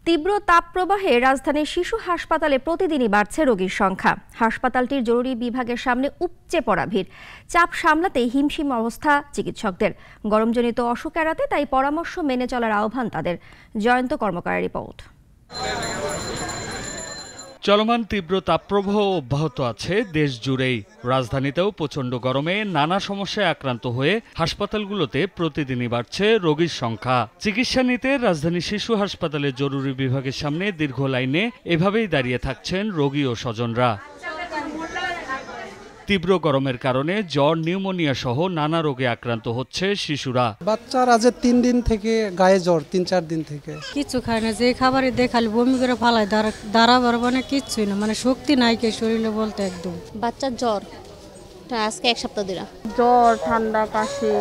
তীব্র তাপপ্রবাহে রাজধানীর শিশু হাসপাতালে প্রতিদিনই বাড়ছে রোগীর সংখ্যা। হাসপাতালটির জরুরি বিভাগের সামনে উপচে পড়া ভিড়। চাপ সামলাতে হিমশিম অবস্থা চিকিৎসকদের। গরমজনিত অসুখ এড়াতে তাই পরামর্শ মেনে চলার আহ্বান তাদের। জয়ন্ত কর্মকারের রিপোর্ট। চলমান তীব্র তাপপ্রবাহ অব্যাহত আছে দেশ জুড়েই। রাজধানীতেও প্রচণ্ড গরমে নানা সমস্যায় আক্রান্ত হয়ে হাসপাতালগুলোতে প্রতিদিনই বাড়ছে রোগীর সংখ্যা। চিকিৎসা নিতে রাজধানীর শিশু হাসপাতালের জরুরি বিভাগের সামনে দীর্ঘ লাইনে এভাবেই দাঁড়িয়ে থাকছেন রোগী ও স্বজনরা। তীব্র গরমের কারণে জ্বর, নিউমোনিয়া সহ নানা রোগে আক্রান্ত হচ্ছে শিশুরা। বাচ্চার আজ 3 দিন থেকে গায়ে জ্বর, 3-4 দিন থেকে কিছু খায় না, যে খাবারে দেখালে বমি করে ফালায়, দাঁড়াবার মানে কিচ্ছুই না, মানে শক্তি নাই কে শরীরে বলতে একদম। বাচ্চার জ্বর আজকে 1 সপ্তাহ ধরে জ্বর, ঠান্ডা, কাশি,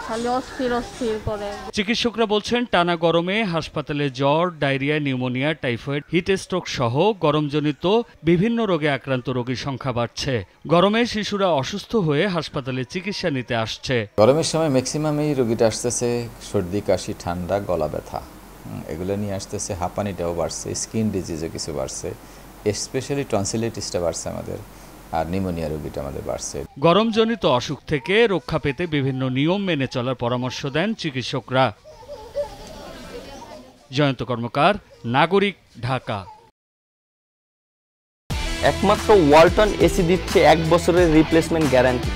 খালি অস্থির করে। চিকিৎসকরা বলছেন টানা গরমে হাসপাতালে জ্বর, diarrhoea, pneumonia, typhoid, heat stroke সহ গরমজনিত বিভিন্ন রোগে আক্রান্ত রোগীর সংখ্যা বাড়ছে। গরমে শিশুরা অসুস্থ হয়ে হাসপাতালে চিকিৎসা নিতে আসছে। গরমের সময় ম্যাক্সিমাম এই রোগীটা আসতেছে সর্দি, কাশি, ঠান্ডা, গলা ব্যথা, এগুলো নিয়ে আসতেছে। হাঁপানিটাও বাড়ছে, স্কিন ডিজিজও কিছু বাড়ছে, স্পেশালি টনসিলাইটিসটা বাড়ছে আমাদের, আর নিউমোনিয়া রোগীটা আমাদের বাড়ছে। গরমজনিত অসুখ থেকে রক্ষা পেতে বিভিন্ন নিয়ম মেনে চলার পরামর্শ দেন চিকিৎসকরা। জয়ন্ত কর্মকার, নাগরিক, ঢাকা। একমাত্র ওয়ালটন এসি দিচ্ছে 1 বছরের রিপ্লেসমেন্ট গ্যারান্টি।